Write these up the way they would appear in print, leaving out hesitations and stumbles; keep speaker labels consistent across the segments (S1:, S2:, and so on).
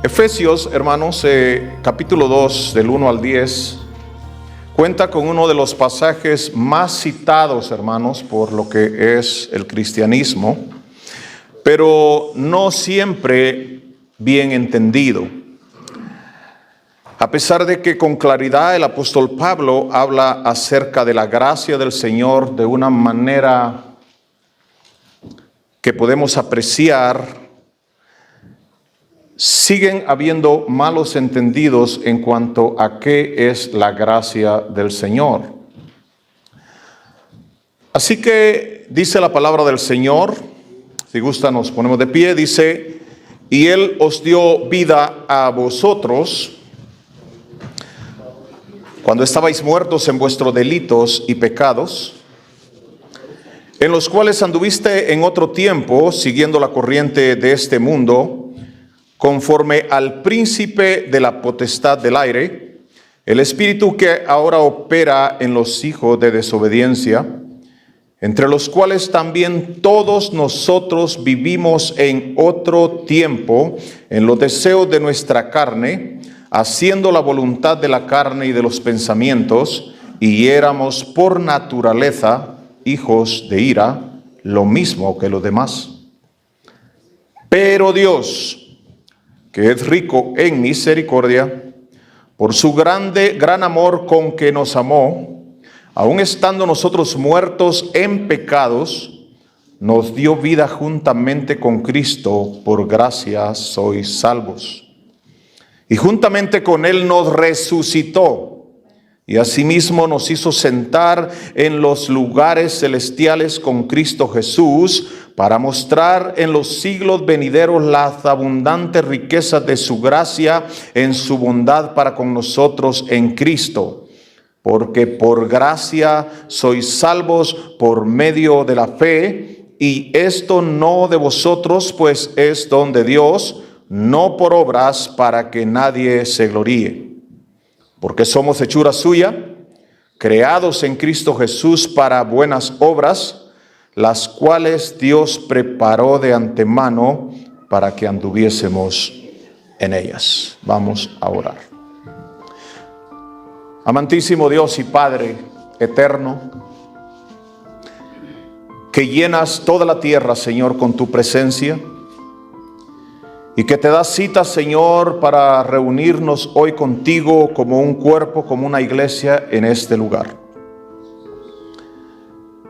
S1: Efesios, hermanos, capítulo 2, del 1 al 10, cuenta con uno de los pasajes más citados, hermanos, por lo que es el cristianismo, pero no siempre bien entendido. A pesar de que con claridad el apóstol Pablo habla acerca de la gracia del Señor de una manera que podemos apreciar, siguen habiendo malos entendidos en cuanto a qué es la gracia del Señor. Así que dice la palabra del Señor, si gusta nos ponemos de pie, dice: y Él os dio vida a vosotros cuando estabais muertos en vuestros delitos y pecados, en los cuales anduviste en otro tiempo, siguiendo la corriente de este mundo, conforme al príncipe de la potestad del aire, el espíritu que ahora opera en los hijos de desobediencia, entre los cuales también todos nosotros vivimos en otro tiempo, en los deseos de nuestra carne, haciendo la voluntad de la carne y de los pensamientos, y éramos por naturaleza hijos de ira, lo mismo que los demás. Pero Dios, que es rico en misericordia, por su gran amor con que nos amó, aun estando nosotros muertos en pecados, nos dio vida juntamente con Cristo, por gracia sois salvos. Y juntamente con Él nos resucitó, y asimismo nos hizo sentar en los lugares celestiales con Cristo Jesús, para mostrar en los siglos venideros las abundantes riquezas de su gracia en su bondad para con nosotros en Cristo. Porque por gracia sois salvos por medio de la fe, y esto no de vosotros, pues es don de Dios, no por obras, para que nadie se gloríe. Porque somos hechura suya, creados en Cristo Jesús para buenas obras, las cuales Dios preparó de antemano para que anduviésemos en ellas. Vamos a orar. Amantísimo Dios y Padre eterno, que llenas toda la tierra, Señor, con tu presencia, y que te das cita, Señor, para reunirnos hoy contigo como un cuerpo, como una iglesia en este lugar.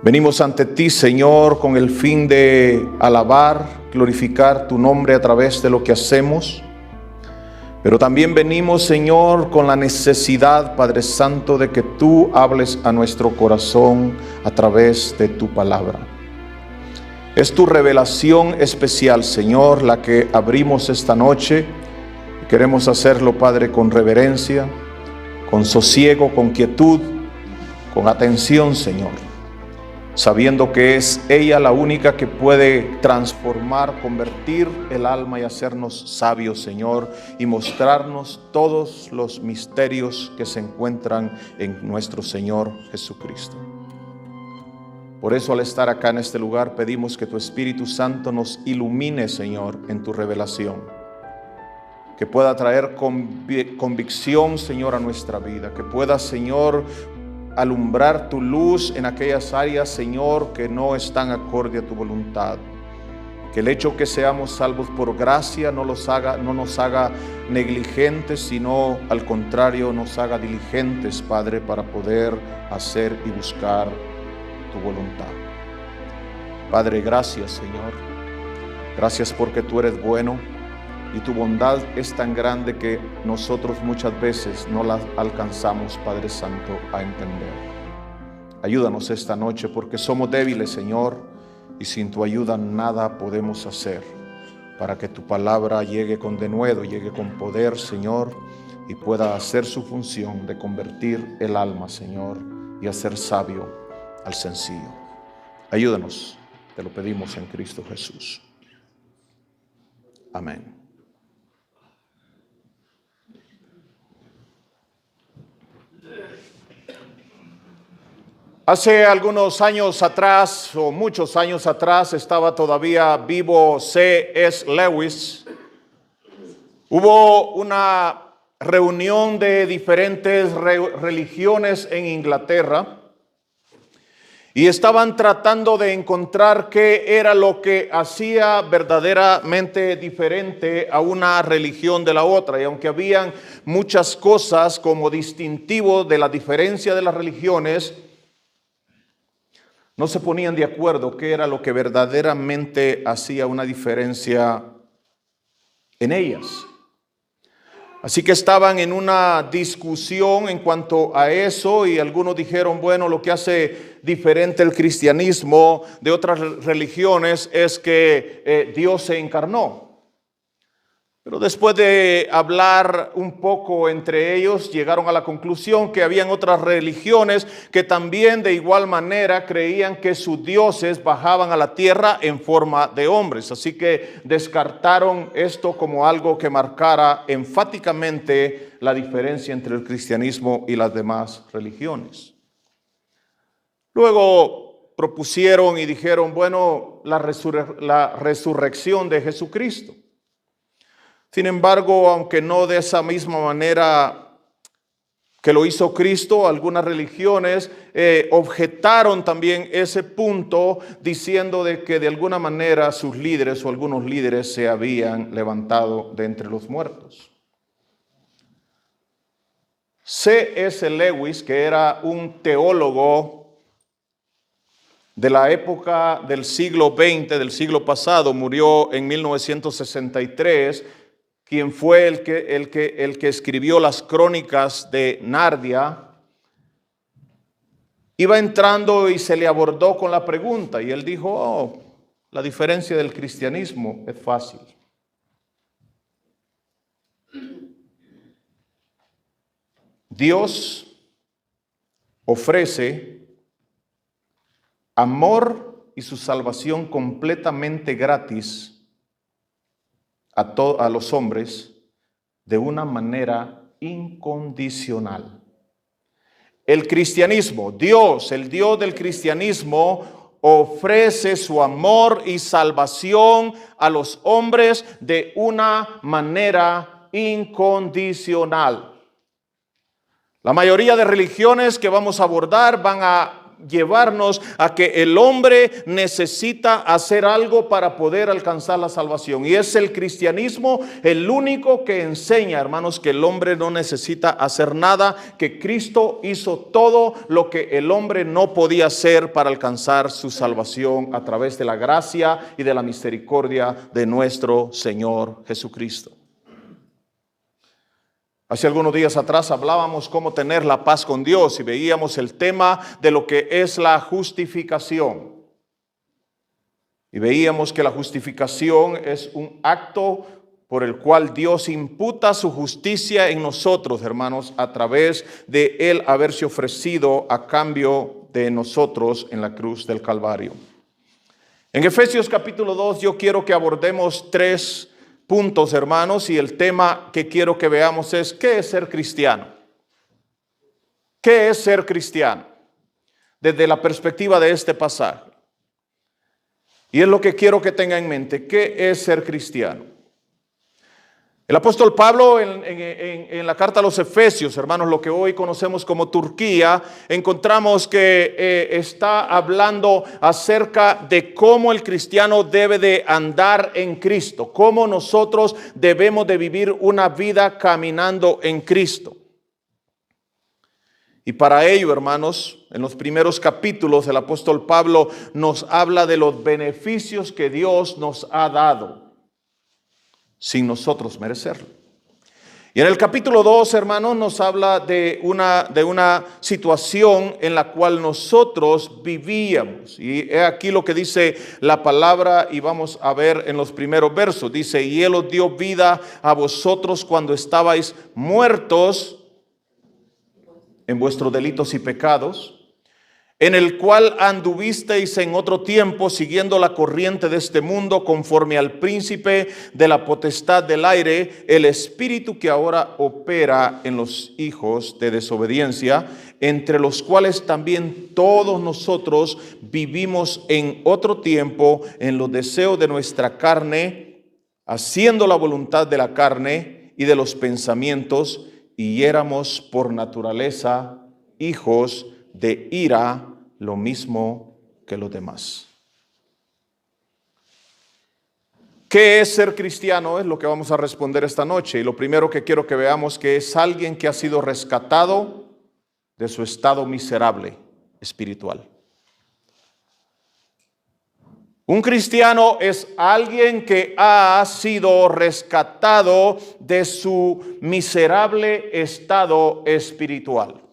S1: Venimos ante ti, Señor, con el fin de alabar, glorificar tu nombre a través de lo que hacemos. Pero también venimos, Señor, con la necesidad, Padre Santo, de que tú hables a nuestro corazón a través de tu palabra. Es tu revelación especial, Señor, la que abrimos esta noche. Queremos hacerlo, Padre, con reverencia, con sosiego, con quietud, con atención, Señor, sabiendo que es ella la única que puede transformar, convertir el alma y hacernos sabios, Señor, y mostrarnos todos los misterios que se encuentran en nuestro Señor Jesucristo. Por eso, al estar acá en este lugar, pedimos que tu Espíritu Santo nos ilumine, Señor, en tu revelación, que pueda traer convicción, Señor, a nuestra vida, que pueda, Señor, alumbrar tu luz en aquellas áreas, Señor, que no están acorde a tu voluntad. Que el hecho que seamos salvos por gracia no nos haga negligentes, sino al contrario, nos haga diligentes, Padre, para poder hacer y buscar tu voluntad. Padre, gracias, Señor. Gracias porque tú eres bueno y tu bondad es tan grande que nosotros muchas veces no la alcanzamos, Padre Santo, a entender. Ayúdanos esta noche porque somos débiles, Señor, y sin tu ayuda nada podemos hacer, para que tu palabra llegue con denuedo, llegue con poder, Señor, y pueda hacer su función de convertir el alma, Señor, y hacer sabio al sencillo. Ayúdanos, te lo pedimos en Cristo Jesús. Amén. Hace algunos años atrás, o muchos años atrás, estaba todavía vivo C.S. Lewis, Hubo una reunión de diferentes religiones en Inglaterra y estaban tratando de encontrar qué era lo que hacía verdaderamente diferente a una religión de la otra. Y aunque habían muchas cosas como distintivo de la diferencia de las religiones, no se ponían de acuerdo qué era lo que verdaderamente hacía una diferencia en ellas. Así que estaban en una discusión en cuanto a eso y algunos dijeron, bueno, lo que hace diferente el cristianismo de otras religiones es que Dios se encarnó. Pero después de hablar un poco entre ellos, llegaron a la conclusión que habían otras religiones que también de igual manera creían que sus dioses bajaban a la tierra en forma de hombres. Así que descartaron esto como algo que marcara enfáticamente la diferencia entre el cristianismo y las demás religiones. Luego propusieron y dijeron, bueno, la resurrección de Jesucristo. Sin embargo, aunque no de esa misma manera que lo hizo Cristo, algunas religiones objetaron también ese punto diciendo de que de alguna manera sus líderes o algunos líderes se habían levantado de entre los muertos. C.S. Lewis, que era un teólogo de la época del siglo XX, del siglo pasado, murió en 1963, quien fue el que escribió las crónicas de Narnia, iba entrando y se le abordó con la pregunta y él dijo, la diferencia del cristianismo es fácil. Dios ofrece amor y su salvación completamente gratis a los hombres de una manera incondicional. El cristianismo, Dios, el Dios del cristianismo, ofrece su amor y salvación a los hombres de una manera incondicional. La mayoría de religiones que vamos a abordar van a llevarnos a que el hombre necesita hacer algo para poder alcanzar la salvación. Y es el cristianismo el único que enseña, hermanos, que el hombre no necesita hacer nada, que Cristo hizo todo lo que el hombre no podía hacer para alcanzar su salvación a través de la gracia y de la misericordia de nuestro Señor Jesucristo. Hace algunos días atrás hablábamos cómo tener la paz con Dios y veíamos el tema de lo que es la justificación. Y veíamos que la justificación es un acto por el cual Dios imputa su justicia en nosotros, hermanos, a través de Él haberse ofrecido a cambio de nosotros en la cruz del Calvario. En Efesios capítulo 2 yo quiero que abordemos 3 puntos, hermanos, y el tema que quiero que veamos es ¿qué es ser cristiano? ¿Qué es ser cristiano? Desde la perspectiva de este pasaje. Y es lo que quiero que tenga en mente. ¿Qué es ser cristiano? El apóstol Pablo en la carta a los Efesios, hermanos, lo que hoy conocemos como Turquía, encontramos que está hablando acerca de cómo el cristiano debe de andar en Cristo, cómo nosotros debemos de vivir una vida caminando en Cristo. Y para ello, hermanos, en los primeros capítulos el apóstol Pablo nos habla de los beneficios que Dios nos ha dado sin nosotros merecerlo. Y en el capítulo 2, hermanos, nos habla de una situación en la cual nosotros vivíamos. Y he aquí lo que dice la palabra y vamos a ver en los primeros versos. Dice, y Él os dio vida a vosotros cuando estabais muertos en vuestros delitos y pecados, en el cual anduvisteis en otro tiempo siguiendo la corriente de este mundo conforme al príncipe de la potestad del aire, el espíritu que ahora opera en los hijos de desobediencia, entre los cuales también todos nosotros vivimos en otro tiempo en los deseos de nuestra carne, haciendo la voluntad de la carne y de los pensamientos, y éramos por naturaleza hijos de ira, lo mismo que los demás. ¿Qué es ser cristiano? Es lo que vamos a responder esta noche. Y lo primero que quiero que veamos que es alguien que ha sido rescatado de su estado miserable espiritual. Un cristiano es alguien que ha sido rescatado de su miserable estado espiritual.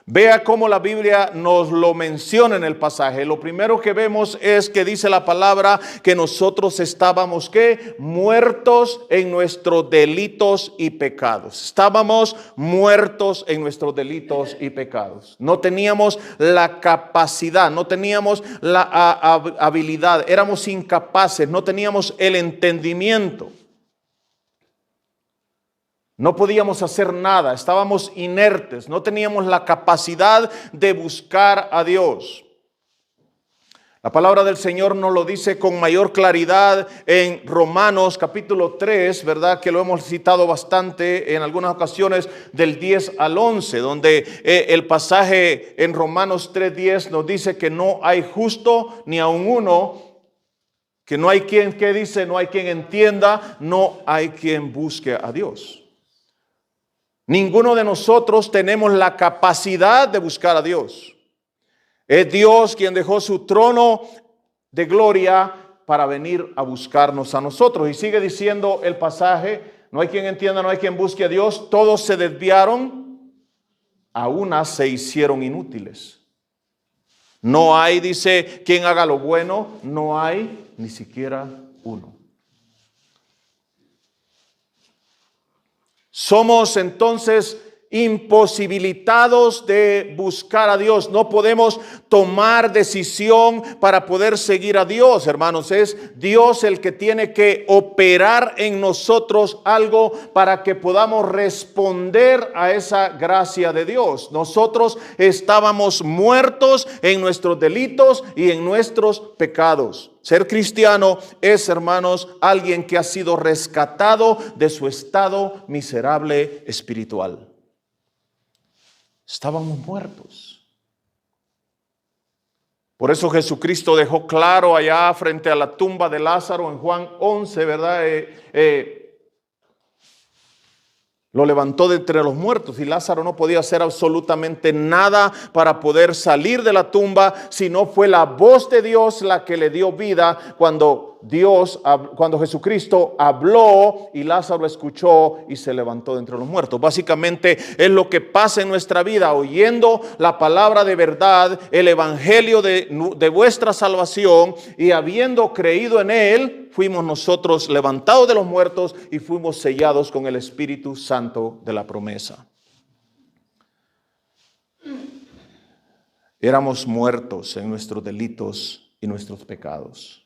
S1: Vea cómo la Biblia nos lo menciona en el pasaje. Lo primero que vemos es que dice la palabra que nosotros estábamos ¿qué? Muertos en nuestros delitos y pecados. Estábamos muertos en nuestros delitos y pecados. No teníamos la capacidad, no teníamos la habilidad, éramos incapaces, no teníamos el entendimiento. No podíamos hacer nada, estábamos inertes, no teníamos la capacidad de buscar a Dios. La palabra del Señor nos lo dice con mayor claridad en Romanos capítulo 3, ¿verdad? Que lo hemos citado bastante en algunas ocasiones del 10 al 11, donde el pasaje en Romanos 3:10 nos dice que no hay justo ni aun uno, que no hay quien, ¿qué dice? No hay quien entienda, no hay quien busque a Dios. Ninguno de nosotros tenemos la capacidad de buscar a Dios. Es Dios quien dejó su trono de gloria para venir a buscarnos a nosotros. Y sigue diciendo el pasaje, no hay quien entienda, no hay quien busque a Dios. Todos se desviaron, a unas se hicieron inútiles. No hay, dice, quien haga lo bueno, no hay ni siquiera uno. Somos entonces imposibilitados de buscar a Dios. No podemos tomar decisión para poder seguir a Dios, hermanos. Es Dios el que tiene que operar en nosotros algo para que podamos responder a esa gracia de Dios. Nosotros estábamos muertos en nuestros delitos y en nuestros pecados. Ser cristiano es, hermanos, alguien que ha sido rescatado de su estado miserable espiritual. Estábamos muertos. Por eso Jesucristo dejó claro allá frente a la tumba de Lázaro en Juan 11, ¿verdad? Lo levantó de entre los muertos y Lázaro no podía hacer absolutamente nada para poder salir de la tumba, sino fue la voz de Dios la que le dio vida cuando Jesucristo habló y Lázaro escuchó y se levantó de entre los muertos. Básicamente es lo que pasa en nuestra vida, oyendo la palabra de verdad, el evangelio de vuestra salvación, y habiendo creído en él, fuimos nosotros levantados de los muertos y fuimos sellados con el Espíritu Santo de la promesa. Éramos muertos en nuestros delitos y nuestros pecados.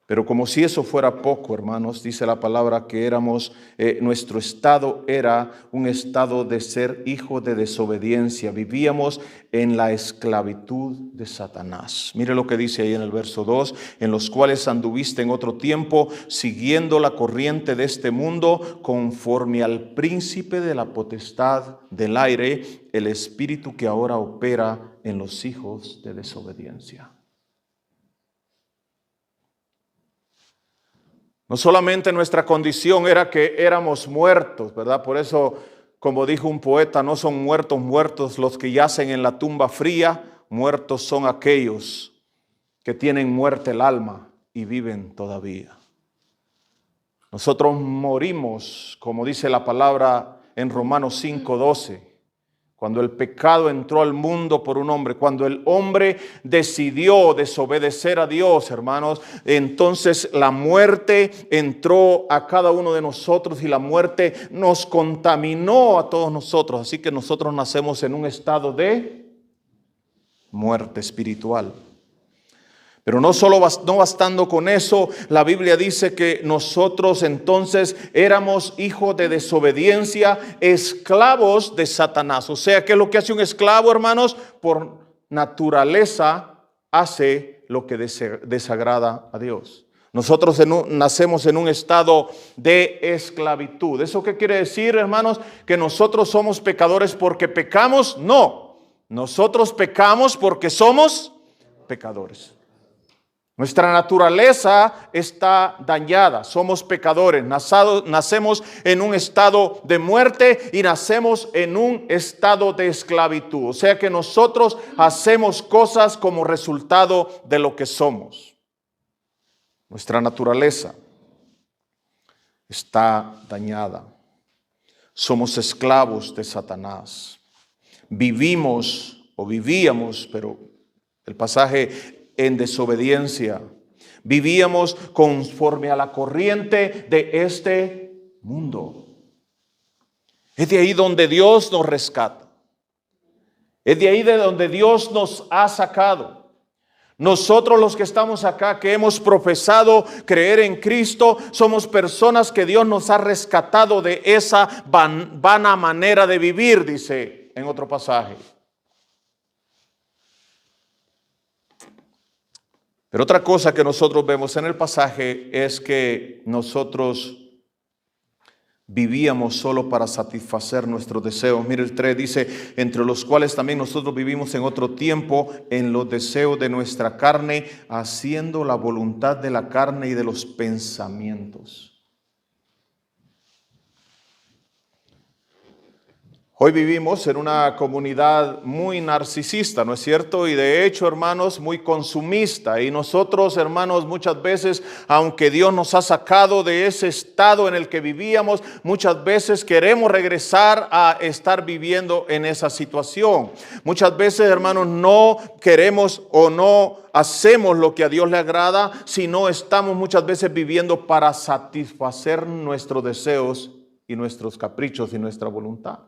S1: Pero como si eso fuera poco, hermanos, dice la palabra que nuestro estado era un estado de ser hijo de desobediencia. Vivíamos en la esclavitud de Satanás. Mire lo que dice ahí en el verso 2, en los cuales anduviste en otro tiempo, siguiendo la corriente de este mundo, conforme al príncipe de la potestad del aire, el espíritu que ahora opera en los hijos de desobediencia. No solamente nuestra condición era que éramos muertos, ¿verdad? Por eso, como dijo un poeta, no son muertos los que yacen en la tumba fría, muertos son aquellos que tienen muerte el alma y viven todavía. Nosotros morimos, como dice la palabra en Romanos 5:12. Cuando el pecado entró al mundo por un hombre, cuando el hombre decidió desobedecer a Dios, hermanos, entonces la muerte entró a cada uno de nosotros y la muerte nos contaminó a todos nosotros. Así que nosotros nacemos en un estado de muerte espiritual. Pero no bastando con eso, la Biblia dice que nosotros entonces éramos hijos de desobediencia, esclavos de Satanás. O sea, ¿qué es lo que hace un esclavo, hermanos? Por naturaleza hace lo que desagrada a Dios. Nosotros nacemos en un estado de esclavitud. ¿Eso qué quiere decir, hermanos? ¿Que nosotros somos pecadores porque pecamos? No. Nosotros pecamos porque somos pecadores. Nuestra naturaleza está dañada, somos pecadores, nacemos en un estado de muerte y nacemos en un estado de esclavitud. O sea que nosotros hacemos cosas como resultado de lo que somos. Nuestra naturaleza está dañada. Somos esclavos de Satanás. Vivíamos, pero el pasaje en desobediencia. Vivíamos conforme a la corriente de este mundo. Es de ahí donde Dios nos rescata. Es de ahí de donde Dios nos ha sacado. Nosotros los que estamos acá, que hemos profesado creer en Cristo, somos personas que Dios nos ha rescatado de esa vana manera de vivir, dice en otro pasaje. Pero otra cosa que nosotros vemos en el pasaje es que nosotros vivíamos solo para satisfacer nuestros deseos. Mire, el 3 dice, entre los cuales también nosotros vivimos en otro tiempo en los deseos de nuestra carne, haciendo la voluntad de la carne y de los pensamientos. Hoy vivimos en una comunidad muy narcisista, ¿no es cierto? Y de hecho, hermanos, muy consumista. Y nosotros, hermanos, muchas veces, aunque Dios nos ha sacado de ese estado en el que vivíamos, muchas veces queremos regresar a estar viviendo en esa situación. Muchas veces, hermanos, no queremos o no hacemos lo que a Dios le agrada, sino estamos muchas veces viviendo para satisfacer nuestros deseos y nuestros caprichos y nuestra voluntad.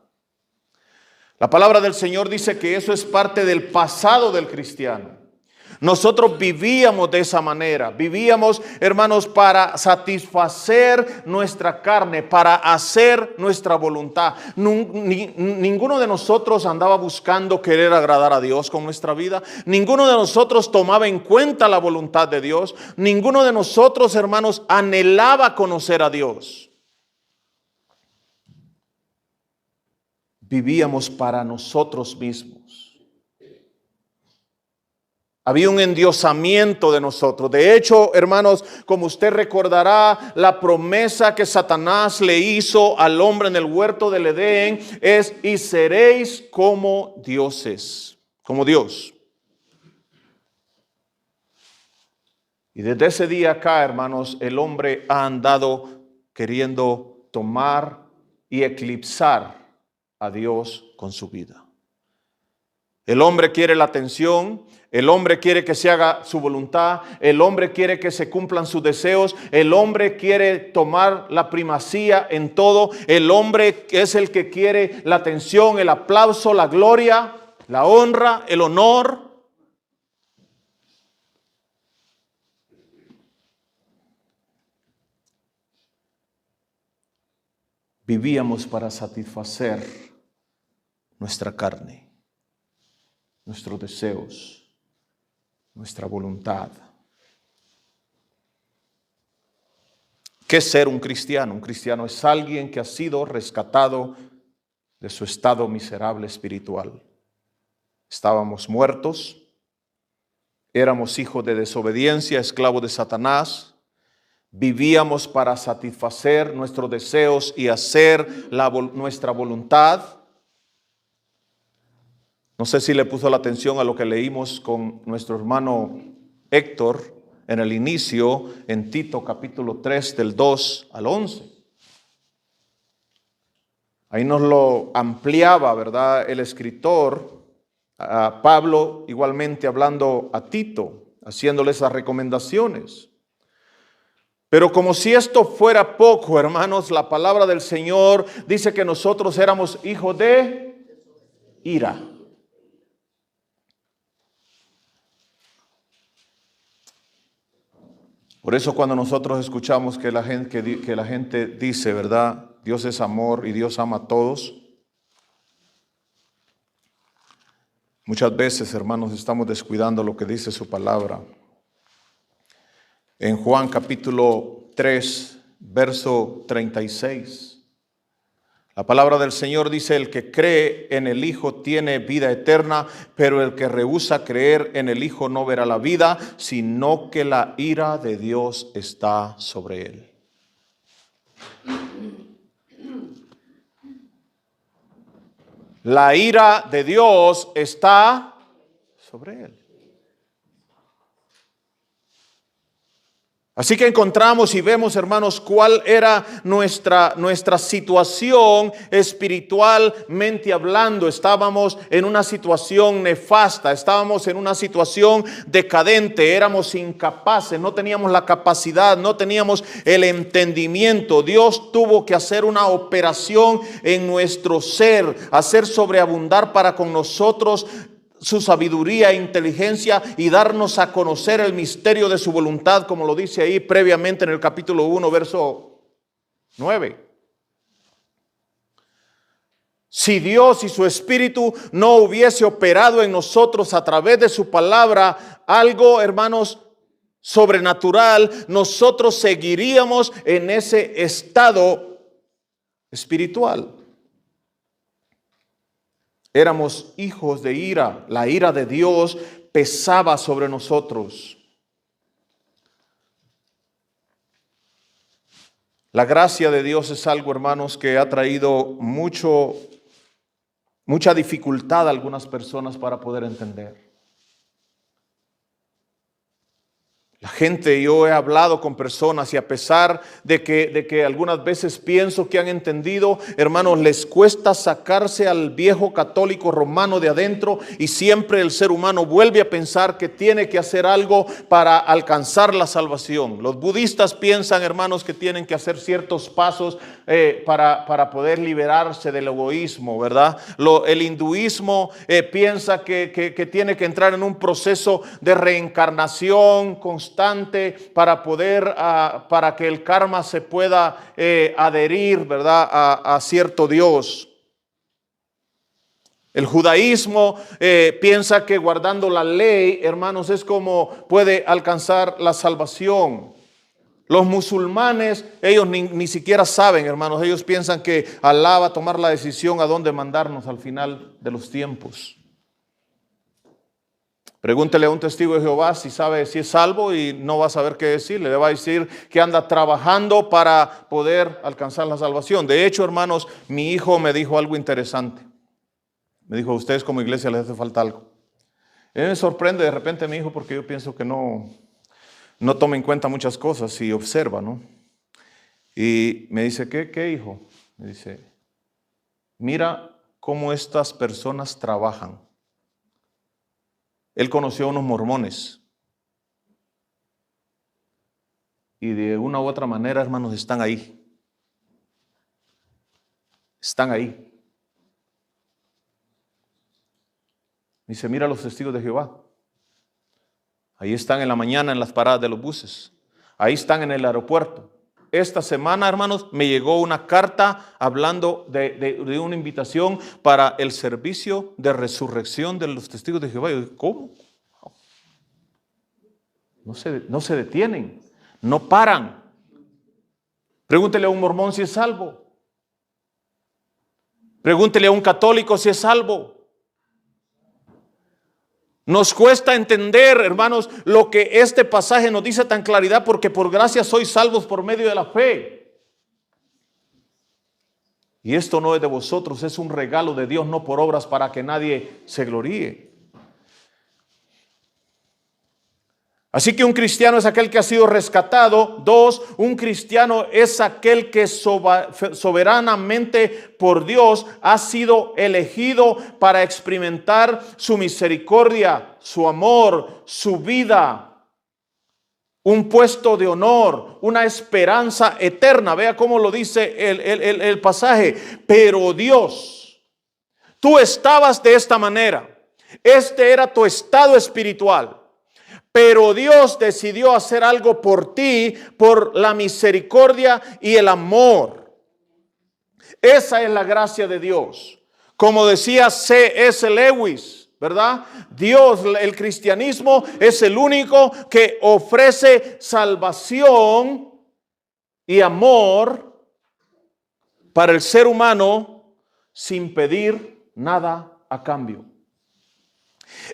S1: La palabra del Señor dice que eso es parte del pasado del cristiano. Nosotros vivíamos de esa manera, vivíamos, hermanos, para satisfacer nuestra carne, para hacer nuestra voluntad. Ninguno de nosotros andaba buscando querer agradar a Dios con nuestra vida. Ninguno de nosotros tomaba en cuenta la voluntad de Dios. Ninguno de nosotros, hermanos, anhelaba conocer a Dios. Vivíamos para nosotros mismos. Había un endiosamiento de nosotros. De hecho, hermanos, como usted recordará, la promesa que Satanás le hizo al hombre en el huerto del Edén es: y seréis como dioses, como Dios. Y desde ese día acá, hermanos, el hombre ha andado queriendo tomar y eclipsar a Dios con su vida. El hombre quiere la atención, el hombre quiere que se haga su voluntad, el hombre quiere que se cumplan sus deseos, el hombre quiere tomar la primacía en todo, el hombre es el que quiere la atención, el aplauso, la gloria, la honra, el honor. Vivíamos para satisfacer nuestra carne, nuestros deseos, nuestra voluntad. ¿Qué es ser un cristiano? Un cristiano es alguien que ha sido rescatado de su estado miserable espiritual. Estábamos muertos, éramos hijos de desobediencia, esclavos de Satanás. Vivíamos para satisfacer nuestros deseos y hacer nuestra voluntad. No sé si le puso la atención a lo que leímos con nuestro hermano Héctor en el inicio, en Tito capítulo 3 del 2 al 11. Ahí nos lo ampliaba, ¿verdad? El escritor, Pablo, igualmente hablando a Tito, haciéndole esas recomendaciones. Pero como si esto fuera poco, hermanos, la palabra del Señor dice que nosotros éramos hijos de ira. Por eso cuando nosotros escuchamos que la gente dice, ¿verdad? Dios es amor y Dios ama a todos. Muchas veces, hermanos, estamos descuidando lo que dice su palabra. en Juan capítulo 3, verso 36. La palabra del Señor dice: el que cree en el Hijo tiene vida eterna, pero el que rehúsa creer en el Hijo no verá la vida, sino que la ira de Dios está sobre él. La ira de Dios está sobre él. Así que encontramos y vemos, hermanos, cuál era nuestra situación espiritualmente hablando. Estábamos en una situación nefasta, estábamos en una situación decadente, éramos incapaces, no teníamos la capacidad, no teníamos el entendimiento. Dios tuvo que hacer una operación en nuestro ser, hacer sobreabundar para con nosotros su sabiduría e inteligencia y darnos a conocer el misterio de su voluntad, como lo dice ahí previamente en el capítulo 1, verso 9. Si Dios y su Espíritu no hubiese operado en nosotros a través de su palabra algo, hermanos, sobrenatural, nosotros seguiríamos en ese estado espiritual. Éramos hijos de ira. La ira de Dios pesaba sobre nosotros. La gracia de Dios es algo, hermanos, que ha traído mucha dificultad a algunas personas para poder entender. La gente, yo he hablado con personas y a pesar de que algunas veces pienso que han entendido, hermanos, les cuesta sacarse al viejo católico romano de adentro y siempre el ser humano vuelve a pensar que tiene que hacer algo para alcanzar la salvación. Los budistas piensan, hermanos, que tienen que hacer ciertos pasos para poder liberarse del egoísmo, ¿verdad? El hinduismo piensa que tiene que entrar en un proceso de reencarnación constante para que el karma se pueda adherir, ¿verdad?, a cierto Dios. El judaísmo piensa que guardando la ley, hermanos, es como puede alcanzar la salvación. Los musulmanes, ellos ni siquiera saben, hermanos, ellos piensan que Alá va a tomar la decisión a dónde mandarnos al final de los tiempos. Pregúntele a un testigo de Jehová si sabe si es salvo y no va a saber qué decirle. Le va a decir que anda trabajando para poder alcanzar la salvación. De hecho, hermanos, mi hijo me dijo algo interesante. Me dijo: a ustedes como iglesia les hace falta algo. Y me sorprende de repente mi hijo porque yo pienso que no toma en cuenta muchas cosas y observa, ¿no? Y me dice: ¿Qué hijo? Me dice: mira cómo estas personas trabajan. Él conoció a unos mormones y de una u otra manera, hermanos, están ahí. Están ahí. Dice: mira los testigos de Jehová. Ahí están en la mañana en las paradas de los buses. Ahí están en el aeropuerto. Esta semana, hermanos, me llegó una carta hablando de una invitación para el servicio de resurrección de los testigos de Jehová. Y yo, ¿cómo? No se detienen, no paran. Pregúntele a un mormón si es salvo. Pregúntele a un católico si es salvo. Nos cuesta entender, hermanos, lo que este pasaje nos dice tan claridad, porque por gracia sois salvos por medio de la fe. Y esto no es de vosotros, es un regalo de Dios, no por obras para que nadie se gloríe. Así que un cristiano es aquel que ha sido rescatado. 2, un cristiano es aquel que soberanamente por Dios ha sido elegido para experimentar su misericordia, su amor, su vida, un puesto de honor, una esperanza eterna. Vea cómo lo dice el pasaje. Pero Dios, tú estabas de esta manera. Este era tu estado espiritual. Pero Dios decidió hacer algo por ti, por la misericordia y el amor. Esa es la gracia de Dios. Como decía C.S. Lewis, ¿verdad? Dios, el cristianismo es el único que ofrece salvación y amor para el ser humano sin pedir nada a cambio.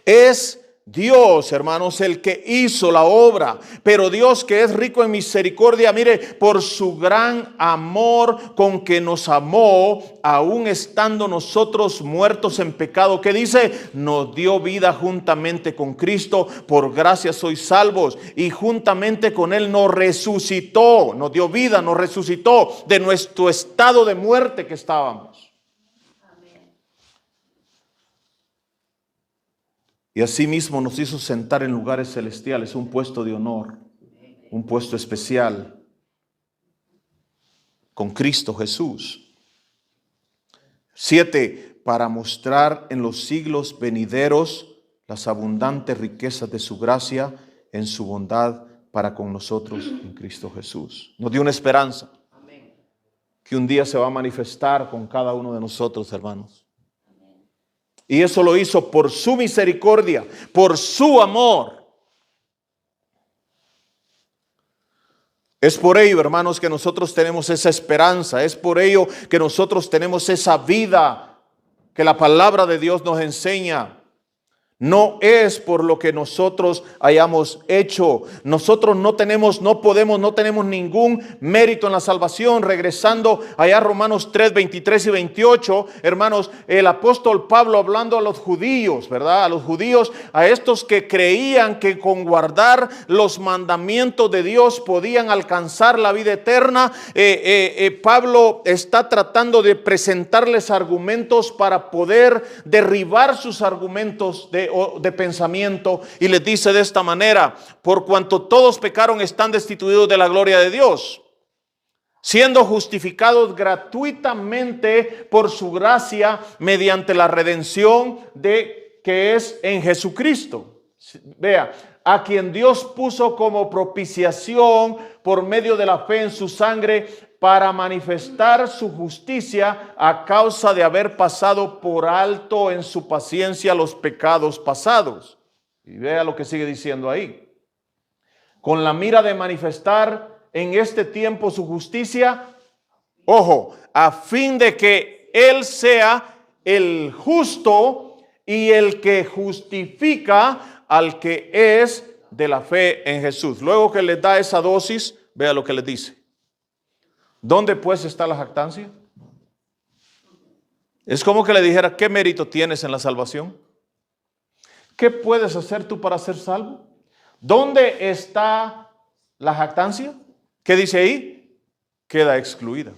S1: Es Dios, hermanos, el que hizo la obra, pero Dios, que es rico en misericordia, mire, por su gran amor con que nos amó, aún estando nosotros muertos en pecado, ¿qué dice? Nos dio vida juntamente con Cristo, por gracia sois salvos, y juntamente con Él nos resucitó, nos dio vida, nos resucitó de nuestro estado de muerte que estábamos. Y asimismo nos hizo sentar en lugares celestiales, un puesto de honor, un puesto especial, con Cristo Jesús. 7, para mostrar en los siglos venideros las abundantes riquezas de su gracia en su bondad para con nosotros en Cristo Jesús. Nos dio una esperanza que un día se va a manifestar con cada uno de nosotros, hermanos. Y eso lo hizo por su misericordia, por su amor. Es por ello, hermanos, que nosotros tenemos esa esperanza. Es por ello que nosotros tenemos esa vida que la palabra de Dios nos enseña. No es por lo que nosotros hayamos hecho. Nosotros no tenemos ningún mérito en la salvación. Regresando allá a Romanos 3, 23 y 28, hermanos, el apóstol Pablo hablando a los judíos, ¿verdad? A los judíos, a estos que creían que con guardar los mandamientos de Dios podían alcanzar la vida eterna. Pablo está tratando de presentarles argumentos para poder derribar sus argumentos de pensamiento, y les dice de esta manera: por cuanto todos pecaron, están destituidos de la gloria de Dios, siendo justificados gratuitamente por su gracia mediante la redención que es en Jesucristo. Vea, a quien Dios puso como propiciación por medio de la fe en su sangre, para manifestar su justicia a causa de haber pasado por alto en su paciencia los pecados pasados. Y vea lo que sigue diciendo ahí: con la mira de manifestar en este tiempo su justicia, ojo, a fin de que Él sea el justo y el que justifica al que es de la fe en Jesús. Luego que les da esa dosis, vea lo que les dice. ¿Dónde pues está la jactancia? Es como que le dijera: ¿qué mérito tienes en la salvación? ¿Qué puedes hacer tú para ser salvo? ¿Dónde está la jactancia? ¿Qué dice ahí? Queda excluida.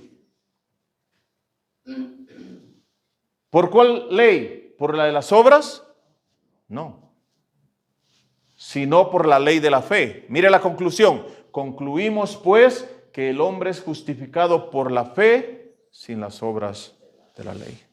S1: ¿Por cuál ley? ¿Por la de las obras? No. Sino por la ley de la fe. Mire la conclusión. Concluimos pues que el hombre es justificado por la fe sin las obras de la ley.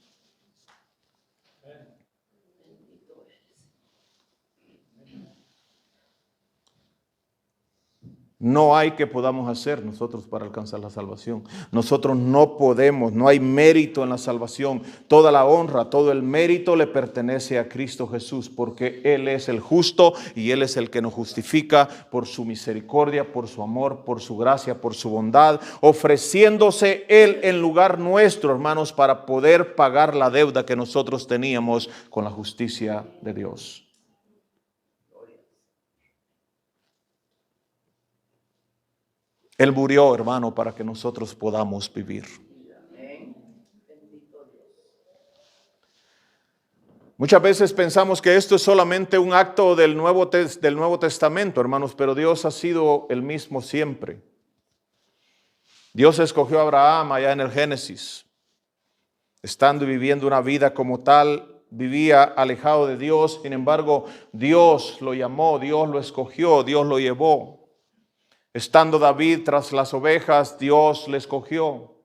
S1: No hay que podamos hacer nosotros para alcanzar la salvación. Nosotros no podemos, no hay mérito en la salvación. Toda la honra, todo el mérito le pertenece a Cristo Jesús, porque Él es el justo y Él es el que nos justifica por su misericordia, por su amor, por su gracia, por su bondad, ofreciéndose Él en lugar nuestro, hermanos, para poder pagar la deuda que nosotros teníamos con la justicia de Dios. Él murió, hermano, para que nosotros podamos vivir. Muchas veces pensamos que esto es solamente un acto del Nuevo Testamento, hermanos, pero Dios ha sido el mismo siempre. Dios escogió a Abraham allá en el Génesis. Estando y viviendo una vida como tal, vivía alejado de Dios. Sin embargo, Dios lo llamó, Dios lo escogió, Dios lo llevó. Estando David tras las ovejas, Dios le escogió.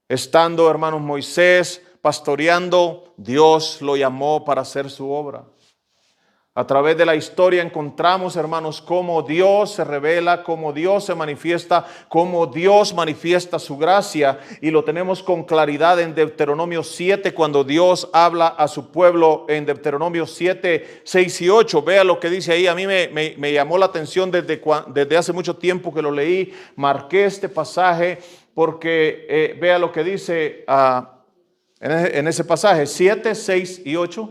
S1: Estando, hermanos, Moisés pastoreando, Dios lo llamó para hacer su obra. A través de la historia encontramos, hermanos, cómo Dios se revela, cómo Dios se manifiesta, cómo Dios manifiesta su gracia. Y lo tenemos con claridad en Deuteronomio 7, cuando Dios habla a su pueblo en Deuteronomio 7, 6 y 8. Vea lo que dice ahí. A mí me llamó la atención desde hace mucho tiempo que lo leí. Marqué este pasaje porque vea lo que dice en ese pasaje 7, 6 y 8.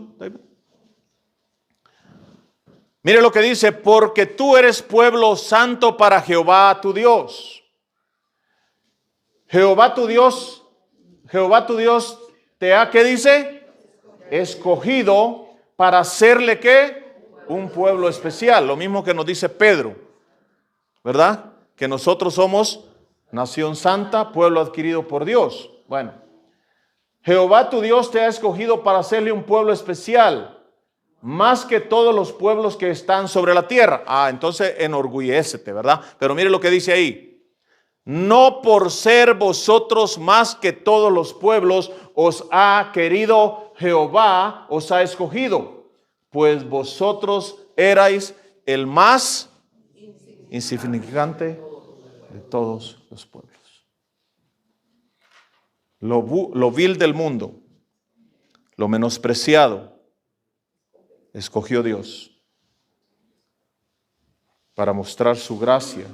S1: Mire lo que dice: porque tú eres pueblo santo para Jehová tu Dios. Jehová tu Dios te ha, ¿qué dice? Escogido para hacerle, ¿qué? Un pueblo especial. Lo mismo que nos dice Pedro, ¿verdad? Que nosotros somos nación santa, pueblo adquirido por Dios. Bueno, Jehová tu Dios te ha escogido para hacerle un pueblo especial, más que todos los pueblos que están sobre la tierra. Entonces enorgullécete, ¿verdad? Pero mire lo que dice ahí: no por ser vosotros más que todos los pueblos os ha querido Jehová, os ha escogido, pues vosotros erais el más insignificante de todos los pueblos. Lo vil del mundo, lo menospreciado, escogió Dios para mostrar su gracia,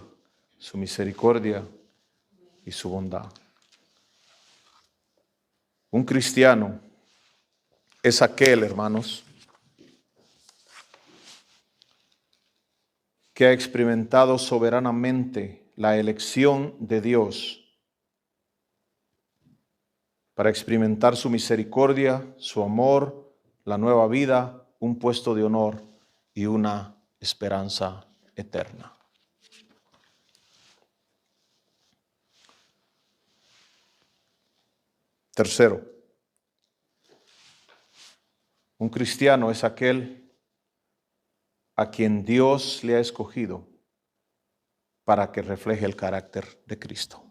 S1: su misericordia y su bondad. Un cristiano es aquel, hermanos, que ha experimentado soberanamente la elección de Dios para experimentar su misericordia, su amor, la nueva vida, un puesto de honor y una esperanza eterna. Tercero, un cristiano es aquel a quien Dios le ha escogido para que refleje el carácter de Cristo.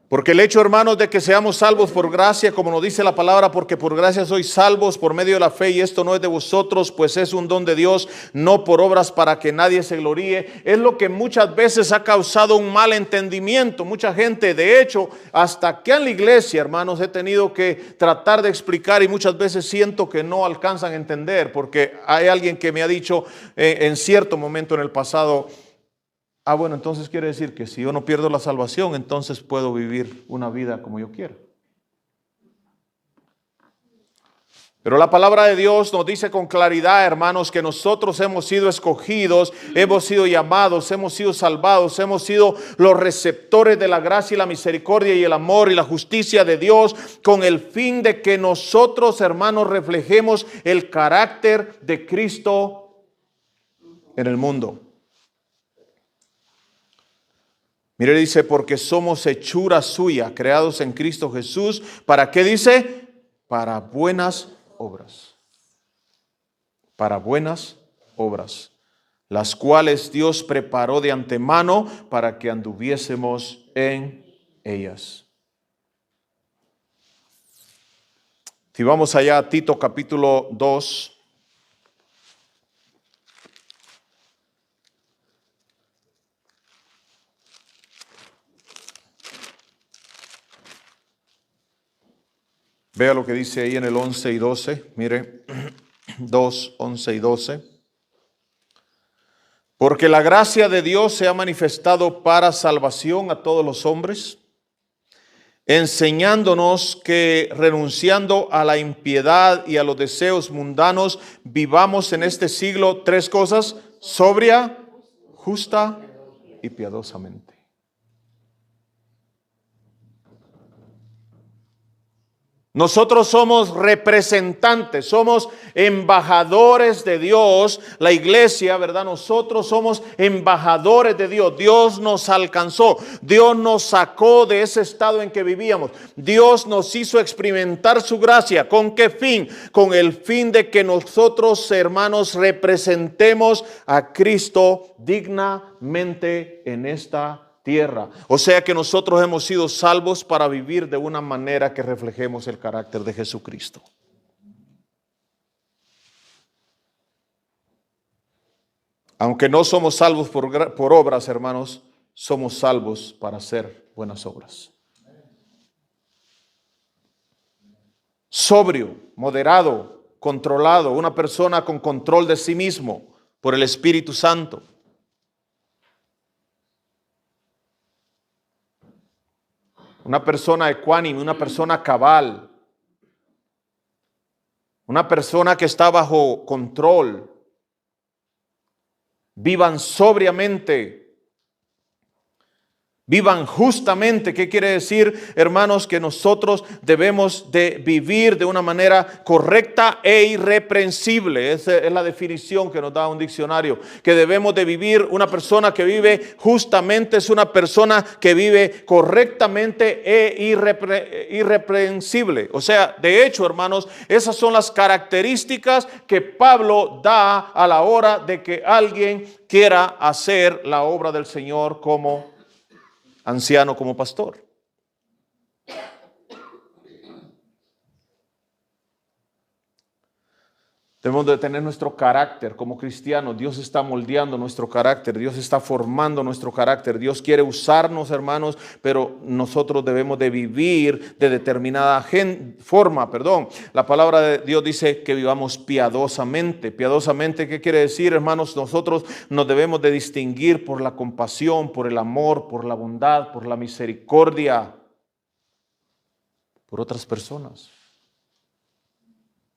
S1: Porque el hecho, hermanos, de que seamos salvos por gracia, como nos dice la palabra, porque por gracia sois salvos por medio de la fe, y esto no es de vosotros, pues es un don de Dios, no por obras para que nadie se gloríe, es lo que muchas veces ha causado un mal entendimiento. Mucha gente, de hecho, hasta aquí en la iglesia, hermanos, he tenido que tratar de explicar y muchas veces siento que no alcanzan a entender, porque hay alguien que me ha dicho en cierto momento en el pasado: bueno, entonces quiere decir que si yo no pierdo la salvación, entonces puedo vivir una vida como yo quiero. Pero la palabra de Dios nos dice con claridad, hermanos, que nosotros hemos sido escogidos, hemos sido llamados, hemos sido salvados, hemos sido los receptores de la gracia y la misericordia y el amor y la justicia de Dios, con el fin de que nosotros, hermanos, reflejemos el carácter de Cristo en el mundo. Mire, dice: porque somos hechura suya, creados en Cristo Jesús. ¿Para qué dice? Para buenas obras. Para buenas obras, las cuales Dios preparó de antemano para que anduviésemos en ellas. Si vamos allá a Tito capítulo 2. Vea lo que dice ahí en el 11 y 12. Mire, 2, 11 y 12. Porque la gracia de Dios se ha manifestado para salvación a todos los hombres, enseñándonos que renunciando a la impiedad y a los deseos mundanos, vivamos en este siglo tres cosas: sobria, justa y piadosamente. Nosotros somos representantes, somos embajadores de Dios, la iglesia, ¿verdad? Nosotros somos embajadores de Dios. Dios nos alcanzó, Dios nos sacó de ese estado en que vivíamos. Dios nos hizo experimentar su gracia. ¿Con qué fin? Con el fin de que nosotros, hermanos, representemos a Cristo dignamente en esta tierra. O sea que nosotros hemos sido salvos para vivir de una manera que reflejemos el carácter de Jesucristo. Aunque no somos salvos por obras, hermanos, somos salvos para hacer buenas obras. Sobrio, moderado, controlado, una persona con control de sí mismo por el Espíritu Santo. Una persona ecuánime, una persona cabal, una persona que está bajo control. Vivan sobriamente. Vivan justamente. ¿Qué quiere decir, hermanos? Que nosotros debemos de vivir de una manera correcta e irreprensible. Esa es la definición que nos da un diccionario. Que debemos de vivir, una persona que vive justamente es una persona que vive correctamente e irreprensible. O sea, de hecho, hermanos, esas son las características que Pablo da a la hora de que alguien quiera hacer la obra del Señor como anciano, como pastor. Debemos de tener nuestro carácter como cristianos. Dios está moldeando nuestro carácter. Dios está formando nuestro carácter. Dios quiere usarnos, hermanos, pero nosotros debemos de vivir de determinada forma. La palabra de Dios dice que vivamos piadosamente. Piadosamente, ¿qué quiere decir, hermanos? Nosotros nos debemos de distinguir por la compasión, por el amor, por la bondad, por la misericordia, por otras personas.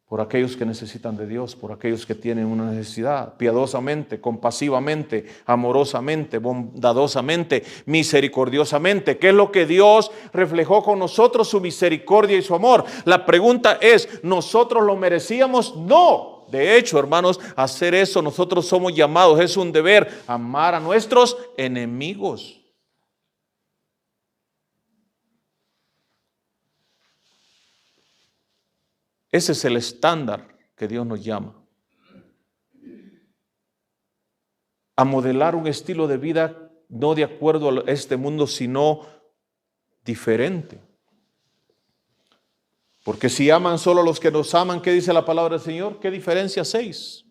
S1: Por aquellos que necesitan de Dios, por aquellos que tienen una necesidad, piadosamente, compasivamente, amorosamente, bondadosamente, misericordiosamente. ¿Qué es lo que Dios reflejó con nosotros? Su misericordia y su amor. La pregunta es, ¿nosotros lo merecíamos? No. De hecho, hermanos, hacer eso nosotros somos llamados, es un deber, amar a nuestros enemigos. Ese es el estándar que Dios nos llama. A modelar un estilo de vida no de acuerdo a este mundo, sino diferente. Porque si aman solo a los que nos aman, ¿qué dice la palabra del Señor? ¿Qué diferencia hacéis?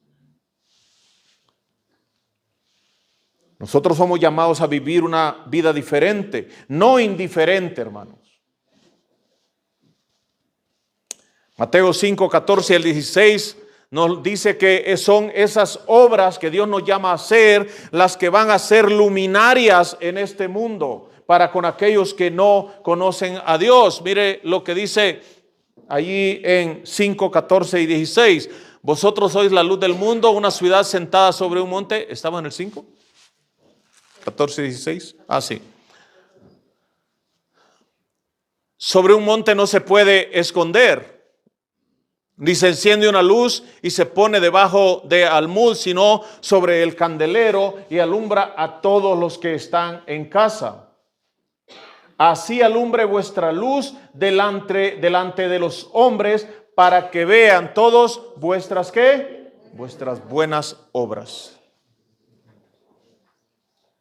S1: Nosotros somos llamados a vivir una vida diferente, no indiferente, hermanos. Mateo 5, 14 al 16 nos dice que son esas obras que Dios nos llama a hacer las que van a ser luminarias en este mundo para con aquellos que no conocen a Dios. Mire lo que dice allí en 5, 14 y 16. Vosotros sois la luz del mundo, una ciudad sentada sobre un monte. ¿Estaba en el 5? 14 y 16. Ah, sí. Sobre un monte no se puede esconder. Ni se enciende una luz y se pone debajo de almud, sino sobre el candelero y alumbra a todos los que están en casa. Así alumbre vuestra luz delante de los hombres, para que vean todos vuestras ¿qué? Vuestras buenas obras.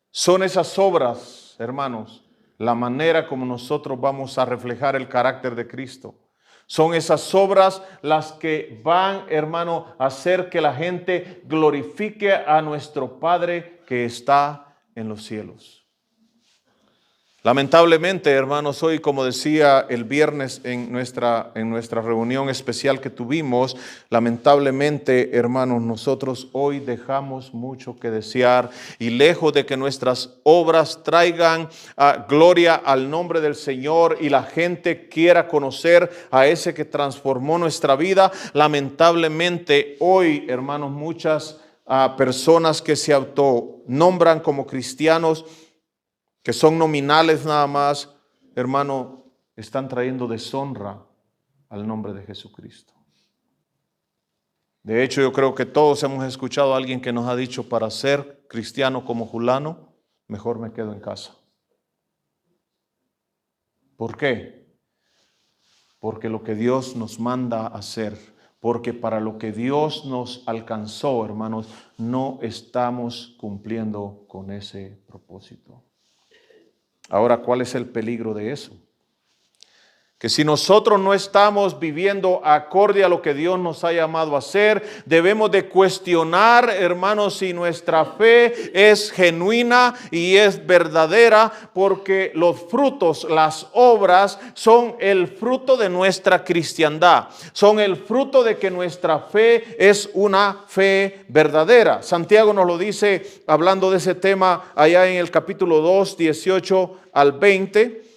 S1: Son esas obras, hermanos, la manera como nosotros vamos a reflejar el carácter de Cristo. Son esas obras las que van, hermano, a hacer que la gente glorifique a nuestro Padre que está en los cielos. Lamentablemente, hermanos, hoy, como decía el viernes en nuestra reunión especial que tuvimos, lamentablemente, hermanos, nosotros hoy dejamos mucho que desear, y lejos de que nuestras obras traigan gloria al nombre del Señor y la gente quiera conocer a ese que transformó nuestra vida, lamentablemente hoy, hermanos, muchas personas que se autonombran como cristianos, que son nominales nada más, hermano, están trayendo deshonra al nombre de Jesucristo. De hecho, yo creo que todos hemos escuchado a alguien que nos ha dicho: para ser cristiano como fulano, mejor me quedo en casa. ¿Por qué? Porque lo que Dios nos manda a hacer, porque para lo que Dios nos alcanzó, hermanos, no estamos cumpliendo con ese propósito. Ahora, ¿cuál es el peligro de eso? Que si nosotros no estamos viviendo acorde a lo que Dios nos ha llamado a hacer, debemos de cuestionar, hermanos, si nuestra fe es genuina y es verdadera, porque los frutos, las obras, son el fruto de nuestra cristiandad, son el fruto de que nuestra fe es una fe verdadera. Santiago nos lo dice hablando de ese tema allá en el capítulo 2, 18 al 20.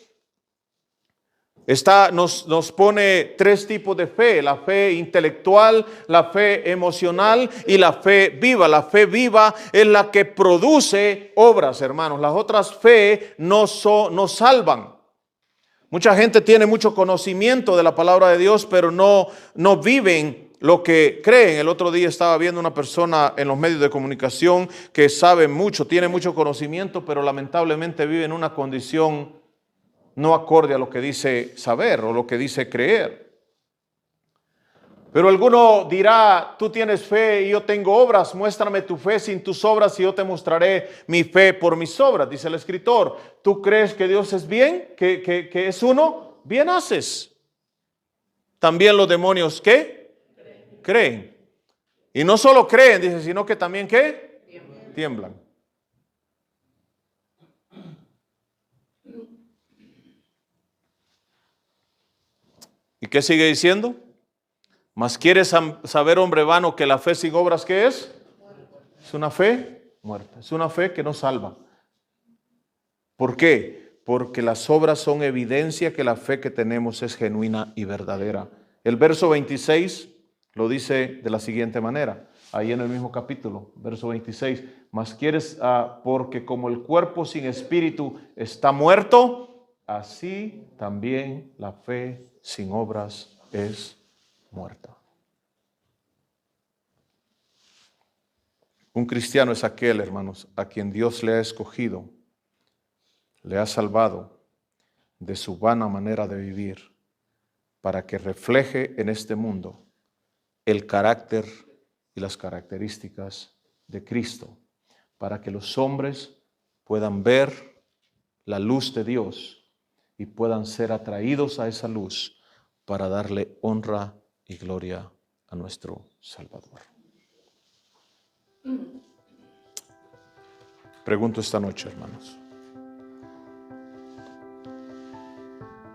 S1: Nos pone tres tipos de fe: la fe intelectual, la fe emocional y la fe viva. La fe viva es la que produce obras, hermanos. Las otras fe no salvan. Mucha gente tiene mucho conocimiento de la palabra de Dios, pero no viven lo que creen. El otro día estaba viendo una persona en los medios de comunicación que sabe mucho, tiene mucho conocimiento, pero lamentablemente vive en una condición no acorde a lo que dice saber o lo que dice creer. Pero alguno dirá: tú tienes fe y yo tengo obras, muéstrame tu fe sin tus obras y yo te mostraré mi fe por mis obras. Dice el escritor: ¿tú crees que Dios es bien, que es uno? Bien haces. También los demonios, ¿qué? Creen. Y no solo creen, dice, sino que también, ¿qué? Tiemblan. ¿Y qué sigue diciendo? Mas quieres saber, hombre vano, que la fe sin obras, ¿qué es? Es una fe muerta, es una fe que no salva. ¿Por qué? Porque las obras son evidencia que la fe que tenemos es genuina y verdadera. El verso 26 lo dice de la siguiente manera, ahí en el mismo capítulo, verso 26. Mas quieres, porque como el cuerpo sin espíritu está muerto, así también la fe sin obras es muerta. Un cristiano es aquel, hermanos, a quien Dios le ha escogido, le ha salvado de su vana manera de vivir, para que refleje en este mundo el carácter y las características de Cristo, para que los hombres puedan ver la luz de Dios y puedan ser atraídos a esa luz para darle honra y gloria a nuestro Salvador. Pregunto esta noche, hermanos: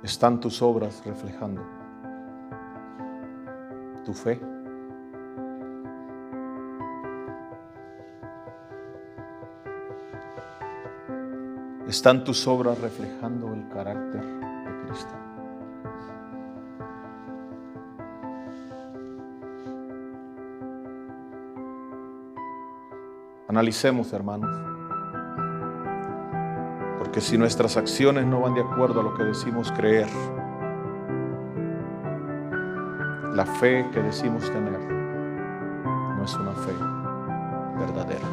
S1: ¿están tus obras reflejando tu fe? ¿Están tus obras reflejando el carácter de Cristo? Analicemos, hermanos, porque si nuestras acciones no van de acuerdo a lo que decimos creer, la fe que decimos tener no es una fe verdadera.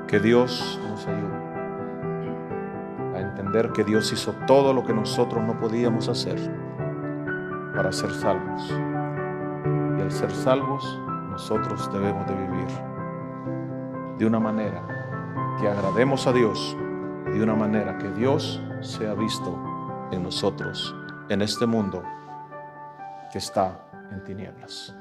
S1: Que Dios nos ayude a entender que Dios hizo todo lo que nosotros no podíamos hacer para ser salvos. Y al ser salvos, nosotros debemos de vivir de una manera que agrademos a Dios, de una manera que Dios sea visto en nosotros, en este mundo que está en tinieblas.